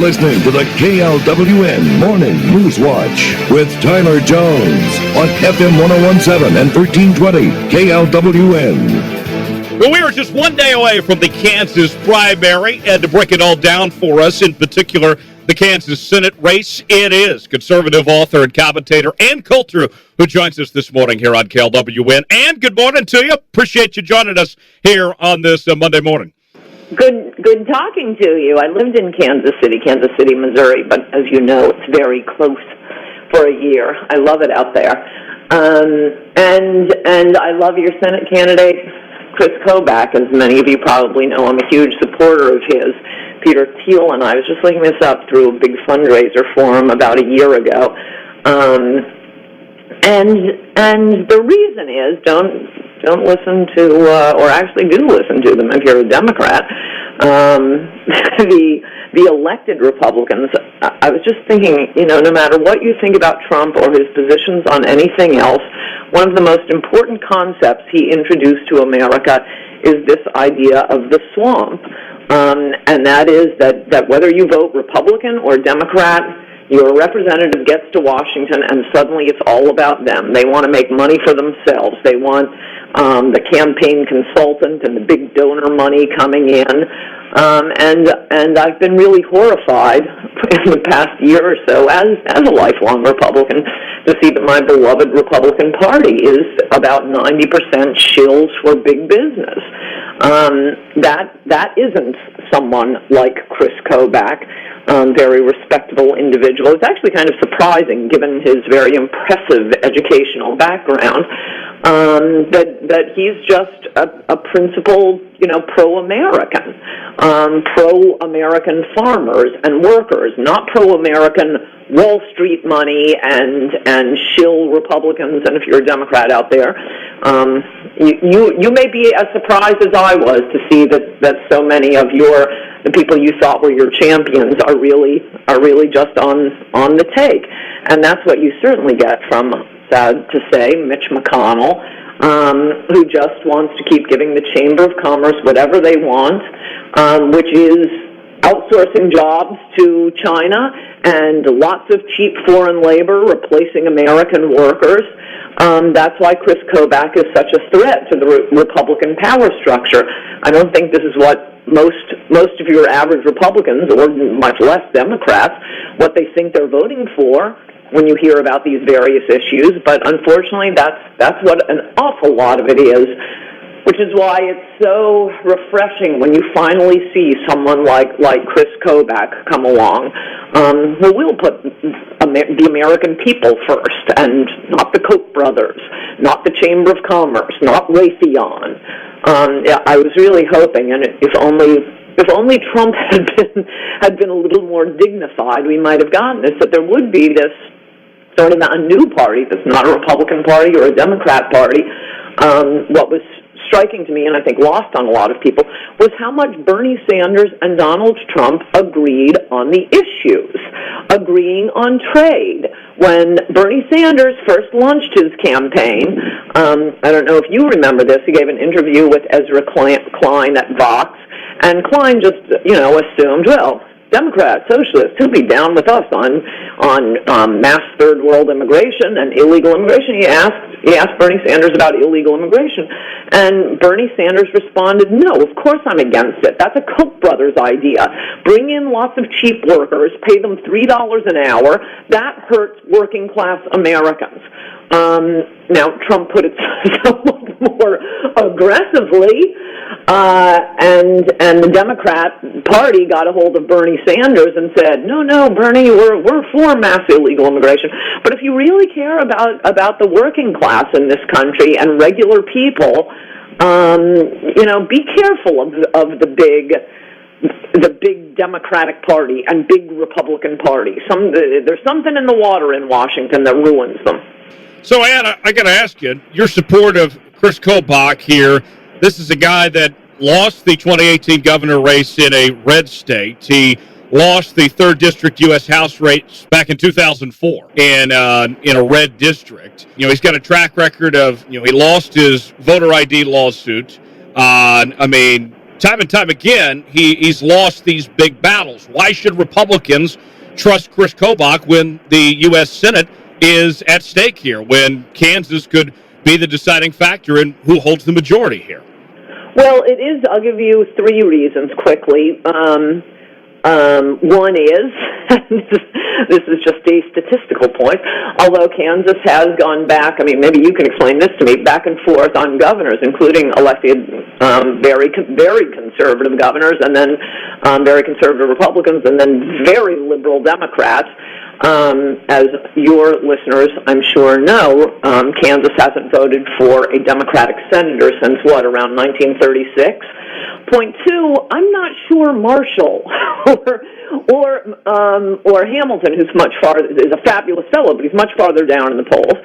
listening to the KLWN Morning News Watch with Tyler Jones on FM 1017 and 1320 KLWN. Well, we are just one day away from the Kansas primary, and to break it all down for us, in particular, the Kansas Senate race, it is conservative author and commentator Ann Coulter who joins us this morning here on KLWN. Ann, good morning to you. Appreciate you joining us here on this Monday morning. Good talking to you. I lived in Kansas City, Missouri, but as you know, it's very close for a year. I love it out there. And I love your Senate candidate, Chris Kobach. As many of you probably know, I'm a huge supporter of his. Peter Thiel and I was just looking this up through a big fundraiser for him about a year ago. And the reason is don't listen to, or actually do listen to them if you're a Democrat. The elected Republicans, I was just thinking, no matter what you think about Trump or his positions on anything else, one of the most important concepts he introduced to America is this idea of the swamp. And that is that whether you vote Republican or Democrat, your representative gets to Washington and suddenly it's all about them. They want to make money for themselves. They want the campaign consultant and the big donor money coming in. And I've been really horrified in the past year or so as a lifelong Republican to see that my beloved Republican Party is about 90% shills for big business. That isn't someone like Chris Kobach, very respectable individual. It's actually kind of surprising, given his very impressive educational background, that he's just a principled, pro-American, pro-American farmers and workers, not pro-American Wall Street money and shill Republicans. And if you're a Democrat out there, you may be as surprised as I was to see that so many of the people you thought were your champions are really just on the take. And that's what you certainly get from, sad to say, Mitch McConnell, who just wants to keep giving the Chamber of Commerce whatever they want, which is outsourcing jobs to China and lots of cheap foreign labor replacing American workers. That's why Chris Kobach is such a threat to the Republican power structure. I don't think this is what most of your average Republicans, or much less Democrats, what they think they're voting for when you hear about these various issues. But unfortunately, that's what an awful lot of it is, which is why it's so refreshing when you finally see someone like Chris Kobach come along, who will put the American people first, and not the Koch brothers, not the Chamber of Commerce, not Raytheon. I was really hoping, and if only Trump had been a little more dignified, we might have gotten this, that there would be this sort of a new party that's not a Republican Party or a Democrat Party. What was striking to me, and I think lost on a lot of people, was how much Bernie Sanders and Donald Trump agreed on the issues, agreeing on trade. When Bernie Sanders first launched his campaign, I don't know if you remember this, he gave an interview with Ezra Klein at Vox, and Klein just, assumed, well, Democrats, socialists, he'll be down with us on mass third world immigration and illegal immigration. He asked Bernie Sanders about illegal immigration, and Bernie Sanders responded, no, of course I'm against it. That's a Koch brothers idea. Bring in lots of cheap workers, pay them $3 an hour. That hurts working class Americans. Now, Trump put it somewhat more aggressively, and the Democrat Party got a hold of Bernie Sanders and said, no, Bernie, we're for mass illegal immigration. But if you really care about the working class in this country and regular people, be careful of the big Democratic Party and big Republican Party. There's something in the water in Washington that ruins them. So, Ann, I got to ask you, your support of Chris Kobach here, this is a guy that lost the 2018 governor race in a red state. He lost the 3rd District U.S. House race back in 2004 in a red district. He's got a track record of, he lost his voter ID lawsuit. time and time again, he's lost these big battles. Why should Republicans trust Chris Kobach when the U.S. Senate is at stake here, when Kansas could be the deciding factor in who holds the majority here? Well, it is. I'll give you three reasons quickly. One is, this is just a statistical point, although Kansas has gone back, I mean, maybe you can explain this to me, back and forth on governors, including elected very conservative governors, and then very conservative Republicans, and then very liberal Democrats. As your listeners, I'm sure, know, Kansas hasn't voted for a Democratic senator since, around 1936? Point two, I'm not sure Marshall or Hamilton, who's much farther, is a fabulous fellow, but he's much farther down in the polls.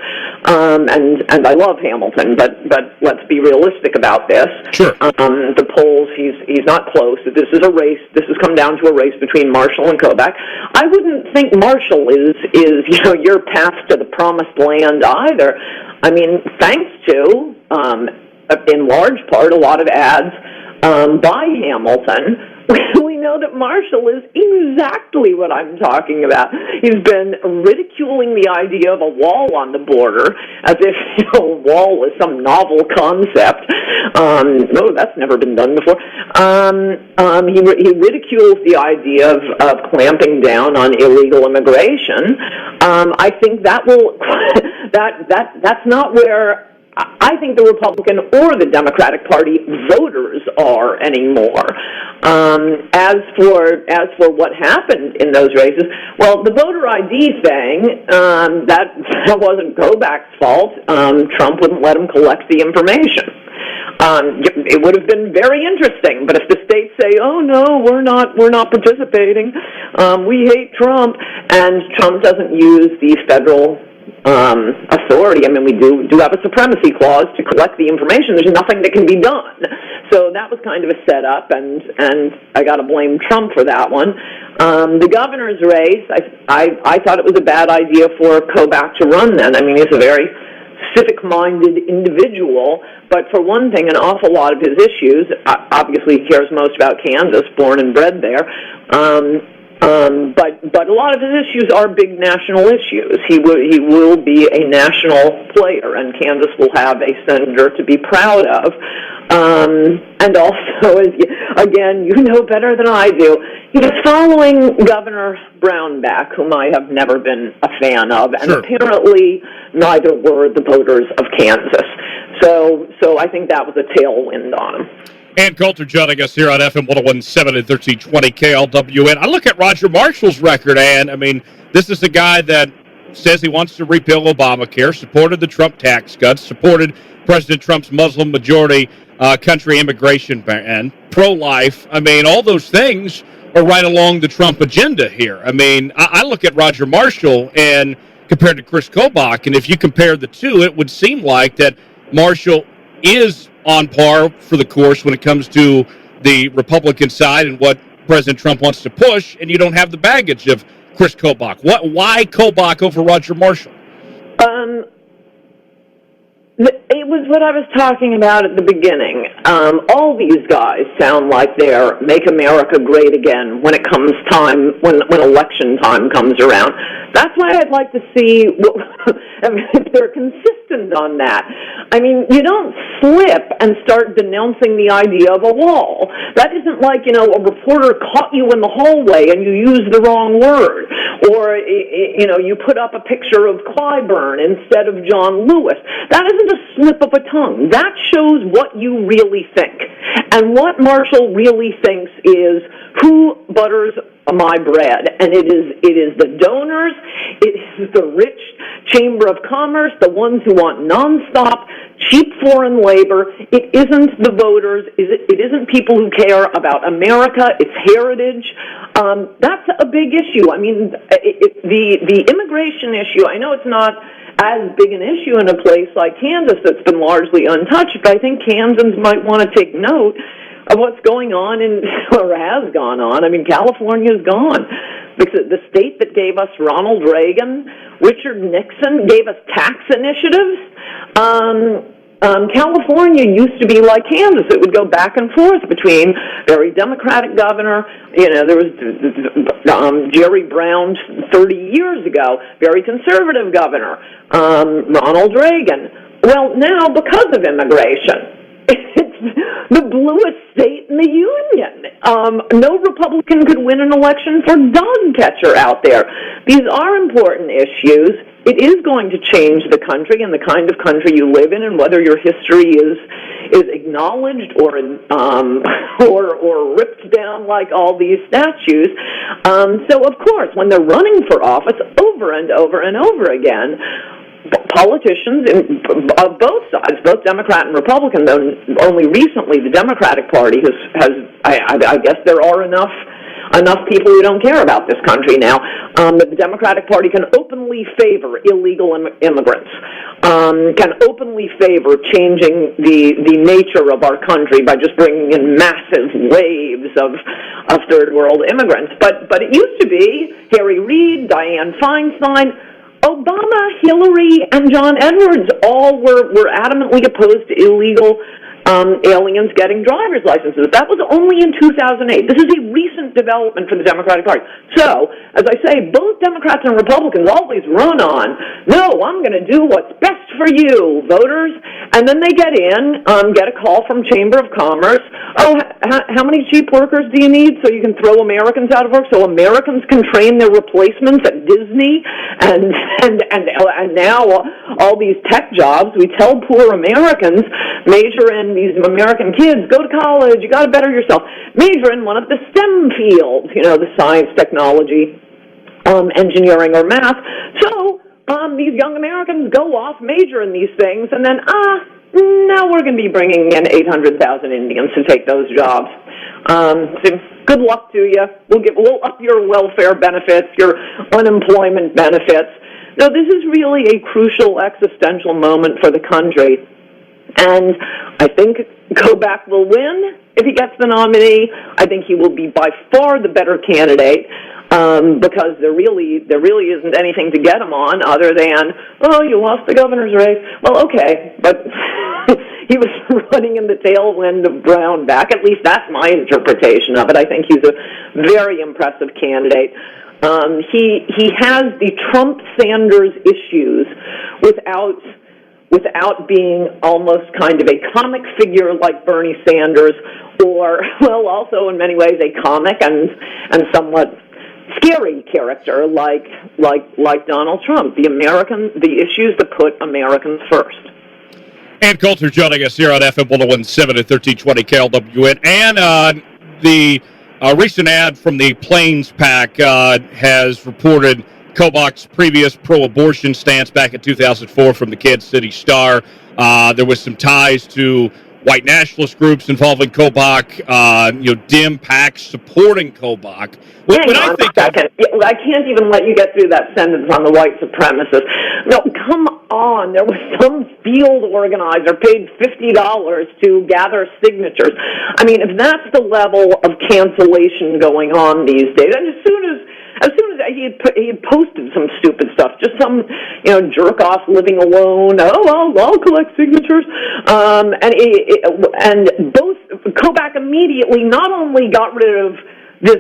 And I love Hamilton, but let's be realistic about this. Sure. The polls, he's not close. This is a race. This has come down to a race between Marshall and Kobach. I wouldn't think Marshall is your path to the promised land either. I mean, thanks to, in large part, a lot of ads by Hamilton, we know that Marshall is exactly what I'm talking about. He's been ridiculing the idea of a wall on the border as if a wall is some novel concept. No, that's never been done before. He ridicules the idea of clamping down on illegal immigration. I think that will that's not where I think the Republican or the Democratic Party voters are anymore. As for what happened in those races, well, the voter ID thing, that wasn't Kobach's fault. Trump wouldn't let him collect the information. It would have been very interesting, but if the states say, "Oh no, we're not participating. We hate Trump," and Trump doesn't use the federal authority. I mean, we do have a supremacy clause to collect the information. There's nothing that can be done. So that was kind of a setup, and I got to blame Trump for that one. The governor's race, I thought it was a bad idea for Kobach to run then. I mean, he's a very civic-minded individual, but for one thing, an awful lot of his issues, obviously he cares most about Kansas, born and bred there, but a lot of his issues are big national issues. He will be a national player, and Kansas will have a senator to be proud of. And also, again, you know better than I do, he was following Governor Brownback, whom I have never been a fan of, and Sure. Apparently neither were the voters of Kansas. So I think that was a tailwind on him. And Coulter joining us here on FM 101.7 and 1320 KLWN. I look at Roger Marshall's record, and I mean, this is a guy that says he wants to repeal Obamacare, supported the Trump tax cuts, supported President Trump's Muslim majority country immigration ban, pro-life. I mean, all those things are right along the Trump agenda here. I mean, I look at Roger Marshall and compared to Chris Kobach, and if you compare the two, it would seem like that Marshall is on par for the course when it comes to the Republican side and what President Trump wants to push, and you don't have the baggage of Chris Kobach. Why Kobach over Roger Marshall? It was what I was talking about at the beginning. All these guys sound like they're "Make America Great Again" when it comes time, when election time comes around. That's why I'd like to see if they're consistent on that. I mean, you don't slip and start denouncing the idea of a wall. That isn't like, a reporter caught you in the hallway and you used the wrong word. Or, you put up a picture of Clyburn instead of John Lewis. That isn't a slip of a tongue. That shows what you really think. And what Marshall really thinks is, who butters my bread? And it is the donors, it is the rich Chamber of Commerce, the ones who want nonstop, cheap foreign labor. It isn't the voters. It isn't people who care about America, its heritage. That's a big issue. I mean, the immigration issue, I know it's not as big an issue in a place like Kansas that's been largely untouched, but I think Kansans might want to take note of what's going on or has gone on. I mean, California's gone. The state that gave us Ronald Reagan, Richard Nixon, gave us tax initiatives. California used to be like Kansas. It would go back and forth between very Democratic governor. There was Jerry Brown 30 years ago, very conservative governor, Ronald Reagan. Well, now, because of immigration, it's the bluest state in the union. No Republican could win an election for dog catcher out there. These are important issues. It is going to change the country and the kind of country you live in, and whether your history is acknowledged or ripped down like all these statues. So, of course, when they're running for office over and over and over again, politicians of both sides, both Democrat and Republican, though only recently the Democratic Party has I guess there are enough people who don't care about this country now, that the Democratic Party can openly favor illegal immigrants, can openly favor changing the nature of our country by just bringing in massive waves of third world immigrants. But it used to be Harry Reid, Dianne Feinstein, Obama, Hillary, and John Edwards all were adamantly opposed to illegal aliens getting driver's licenses. That was only in 2008. This is a recent development for the Democratic Party. So, as I say, both Democrats and Republicans always run on, no, I'm going to do what's best for you, voters. And then they get a call from Chamber of Commerce. Oh, how many cheap workers do you need so you can throw Americans out of work, so Americans can train their replacements at Disney? And now all these tech jobs, we tell poor Americans, major in these American kids, go to college, you got to better yourself. Major in one of the STEM fields, the science, technology, engineering, or math. So these young Americans go off, major in these things, and then, now we're going to be bringing in 800,000 Indians to take those jobs. So good luck to you. We'll up your welfare benefits, your unemployment benefits. No, this is really a crucial existential moment for the country. And I think Kobach will win if he gets the nominee. I think he will be by far the better candidate, because there really isn't anything to get him on other than, oh, you lost the governor's race. Well, okay, but he was running in the tailwind of Brown back. At least that's my interpretation of it. I think he's a very impressive candidate. He has the Trump-Sanders issues without being almost kind of a comic figure like Bernie Sanders, or, well, also in many ways a comic and somewhat scary character like Donald Trump. The issues that put Americans first. And Coulter joining us here on FM 101.7 at 1320 KLWN. And the recent ad from the Plains PAC has reported Kobach's previous pro-abortion stance back in 2004 from the Kansas City Star. There was some ties to white nationalist groups involving Kobach, Dem PAC supporting Kobach. I can't even let you get through that sentence on the white supremacists. No, come on. There was some field organizer paid $50 to gather signatures. I mean, if that's the level of cancellation going on these days, and as soon as he had posted some stupid stuff, just some jerk off living alone. Oh, I'll collect signatures, and both Kobach immediately not only got rid of this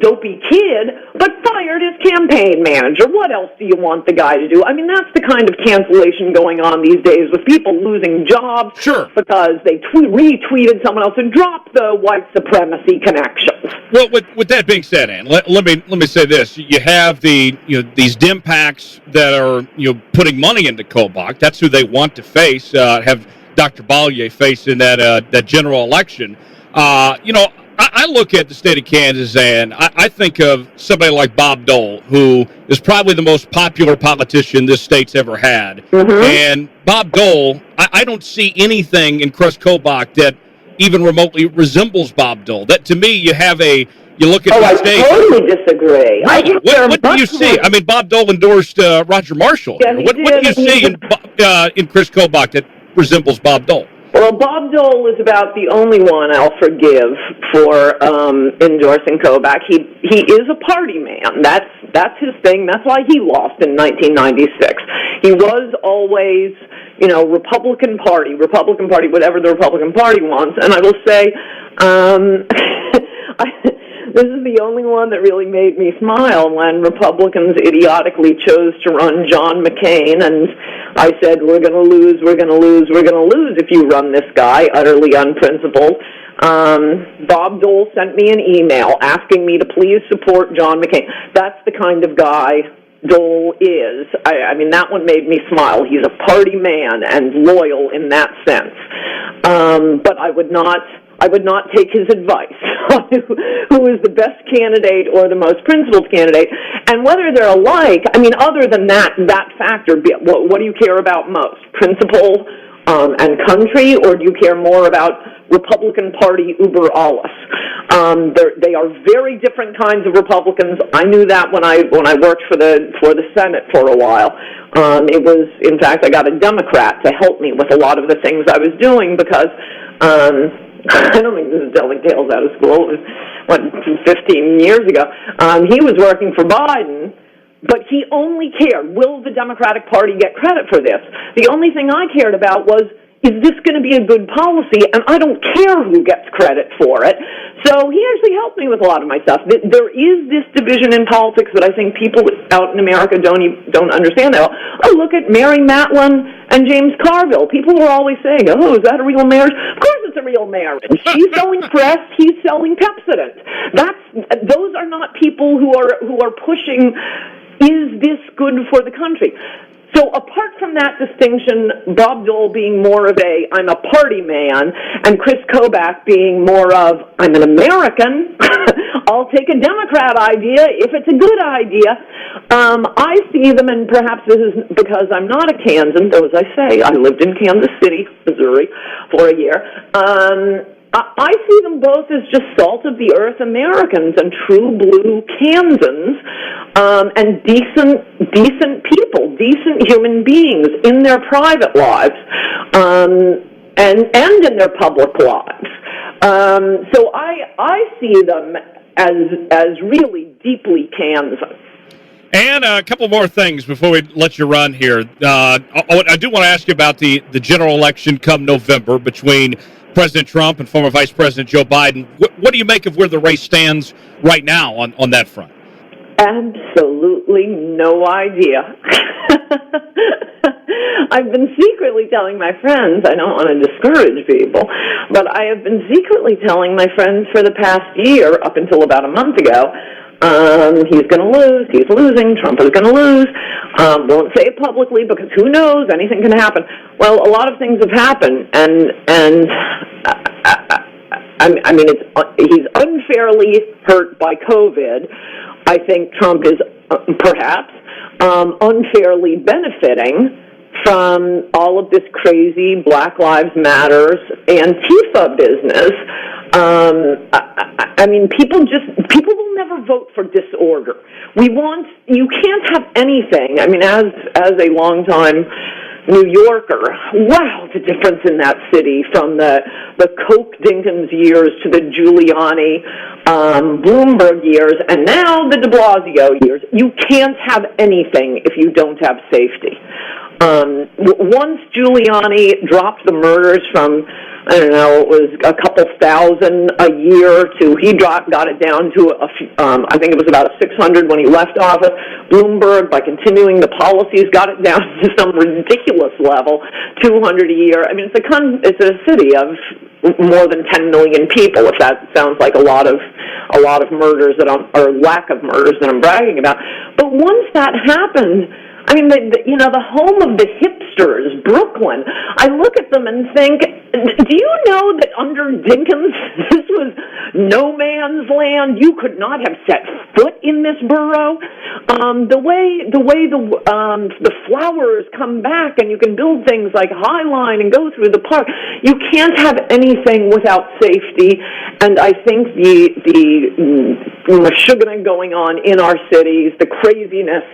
dopey kid, but fired his campaign manager. What else do you want the guy to do? I mean, that's the kind of cancellation going on these days with people losing jobs, sure, because they retweeted someone else and dropped the white supremacy connections. Well, with that being said, Ann, let me say this: you have these Dem PACs that are putting money into Kobach. That's who they want to face. Have Dr. Ballier face in that general election. I look at the state of Kansas, and I think of somebody like Bob Dole, who is probably the most popular politician this state's ever had. Mm-hmm. And Bob Dole, I don't see anything in Chris Kobach that even remotely resembles Bob Dole. That, to me, you look at the state. I totally disagree. Really? What do you see? I mean, Bob Dole endorsed Roger Marshall. Yeah, what do you see in Chris Kobach that resembles Bob Dole? Well, Bob Dole is about the only one I'll forgive for endorsing Kobach. He is a party man. That's his thing. That's why he lost in 1996. He was always, Republican Party, whatever the Republican Party wants. And I will say, this is the only one that really made me smile when Republicans idiotically chose to run John McCain, and I said, we're going to lose if you run this guy, utterly unprincipled. Bob Dole sent me an email asking me to please support John McCain. That's the kind of guy Dole is. I mean, that one made me smile. He's a party man and loyal in that sense. But I would not take his advice on who is the best candidate or the most principled candidate. And whether they're alike, I mean, other than that factor, what do you care about most? Principle and country, or do you care more about Republican Party uber alles? They are very different kinds of Republicans. I knew that when I worked for the Senate for a while. It was, in fact, I got a Democrat to help me with a lot of the things I was doing because I don't think this is telling tales out of school. It was, 15 years ago. He was working for Biden, but he only cared, will the Democratic Party get credit for this? The only thing I cared about was, is this going to be a good policy? And I don't care who gets credit for it. So he actually helped me with a lot of my stuff. There is this division in politics that I think people out in America don't understand that. Oh, look at Mary Matlin and James Carville. People are always saying, oh, is that a real marriage? Of course it's a real marriage. She's selling Crest, he's selling Pepsodent. Those are not people who are pushing, is this good for the country? So apart from that distinction, Bob Dole being more of I'm a party man, and Chris Kobach being more of, I'm an American, I'll take a Democrat idea if it's a good idea. I see them, and perhaps this is because I'm not a Kansan, though as I say, I lived in Kansas City, Missouri, for a year. I see them both as just salt-of-the-earth Americans and true blue Kansans, and decent people, decent human beings in their private lives, and in their public lives. So I see them as really deeply Kansan. And a couple more things before we let you run here. I do want to ask you about the general election come November between President Trump and former Vice President Joe Biden. What do you make of where the race stands right now on that front? Absolutely no idea. I've been secretly telling my friends, I don't want to discourage people, but I have been secretly telling my friends for the past year, up until about a month ago, he's going to lose, he's losing, Trump is going to lose. Won't say it publicly because who knows, anything can happen. Well, a lot of things have happened, and I mean, he's unfairly hurt by COVID. I think Trump is perhaps unfairly benefiting from all of this crazy Black Lives Matters Antifa business. I mean, people will never vote for disorder. You can't have anything. I mean, as a longtime New Yorker, wow, the difference in that city from the Koch Dinkins years to the Giuliani, Bloomberg years, and now the de Blasio years. You can't have anything if you don't have safety. Once Giuliani dropped the murders from, I don't know, it was a couple thousand a year to, he got it down to, I think it was about 600 when he left office. Bloomberg, by continuing the policies, got it down to some ridiculous level, 200 a year. I mean, it's a city of more than 10 million people, if that sounds like a lot of murders or lack of murders that I'm bragging about. But once that happened, I mean, the home of the hipsters, Brooklyn, I look at them and think, do you know that under Dinkins, this was no man's land? You could not have set foot in this borough. The way the flowers come back and you can build things like High Line and go through the park, you can't have anything without safety. And I think the sugaring going on in our cities, the craziness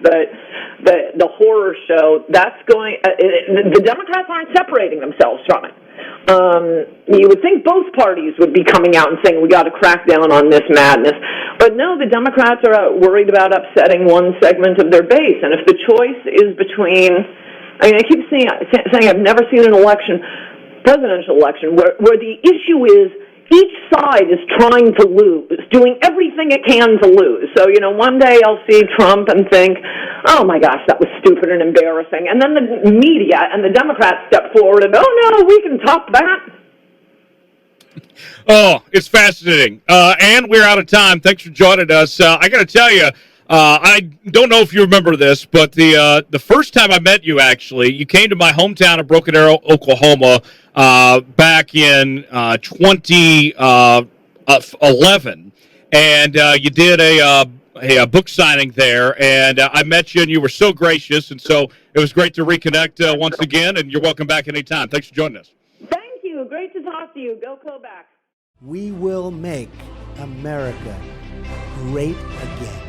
the horror show, that's going, the Democrats aren't separating themselves from it. You would think both parties would be coming out and saying we got to crack down on this madness. But no, the Democrats are worried about upsetting one segment of their base. And if the choice is between, I mean, I keep saying I've never seen an election, presidential election, where the issue is each side is trying to lose, doing everything it can to lose. So, one day I'll see Trump and think, oh my gosh, that was stupid and embarrassing. And then the media and the Democrats step forward and, oh no, we can top that. Oh, it's fascinating. And we're out of time. Thanks for joining us. I got to tell you, I don't know if you remember this, but the first time I met you, actually, you came to my hometown of Broken Arrow, Oklahoma, back in 2011, and you did a book signing there, and I met you, and you were so gracious, and so it was great to reconnect once again, and you're welcome back anytime. Thanks for joining us. Thank you. Great to talk to you. Go Kovacs. We will make America great again.